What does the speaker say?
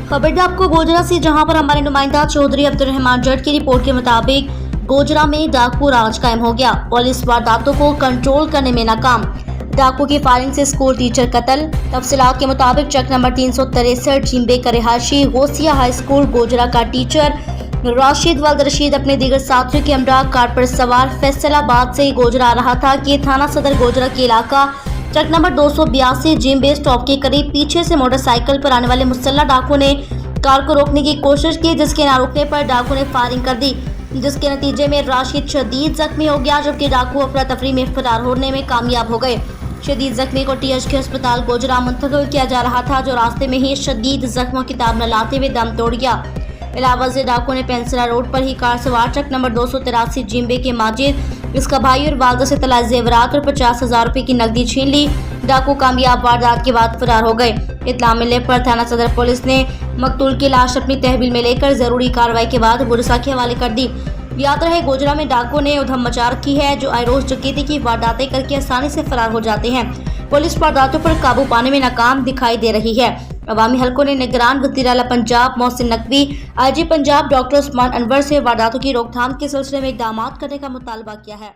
खबर आपको गोजरा से, जहां पर हमारे नुमाइंदा चौधरी अब्दुल रहमान जट की रिपोर्ट के मुताबिक गोजरा में डाकू राज कायम हो गया। पुलिस वारदातों को कंट्रोल करने में नाकाम। डाकू की फायरिंग से स्कूल टीचर कत्ल। तफसीलात के मुताबिक चक नंबर 363 जिम्बे का रिहायशी गोसिया हाई स्कूल गोजरा का टीचर राशिद वल्द रशीद अपने दीगर साथियों के हमरा कार पर सवार फैसलाबाद से गोजरा आ रहा था कि थाना सदर गोजरा के इलाका ट्रक नंबर 282 जिम्बे स्टॉप के करीब पीछे से मोटरसाइकिल पर आने वाले मुसल्लह डाकू ने कार को रोकने की कोशिश की, जिसके न रुकने पर डाकू ने फायरिंग कर दी, जिसके नतीजे में राशिद शदीद जख्मी हो गया, जबकि डाकू अफरा तफरी में फरार होने में कामयाब हो गए। शदीद जख्मी को टीएचके अस्पताल गोजरा मुंतकिल किया जा रहा था, जो रास्ते में ही शदीद जख्मों की ताब न लाते हुए दम तोड़ गया। इलावा से डाकू ने पेंसिला रोड पर ही कार सवार ट्रक नंबर 283 जिम्बे के माजिद, इसका भाई और वालदा से तलाश जेवरात और 50,000 रुपये की नकदी छीन ली। डाकू कामयाब वारदात के बाद फरार हो गए। इत्तला मिलने पर थाना सदर पुलिस ने मकतूल की लाश अपनी तहवील में लेकर जरूरी कार्रवाई के बाद पुलिस के हवाले कर दी। याद रहे, गोजरा में डाकू ने उधम मचा रखी है, जो आए रोज डकैती की वारदातें करके आसानी से फरार हो जाते हैं। पुलिस वारदातों पर काबू पाने में नाकाम दिखाई दे रही है। अवामी हलकों ने निगरान वज़ीर आला पंजाब मोहसिन नकवी, आईजी पंजाब डॉक्टर उस्मान अनवर से वारदातों की रोकथाम के सिलसिले में इक़दामात करने का मुतालबा किया है।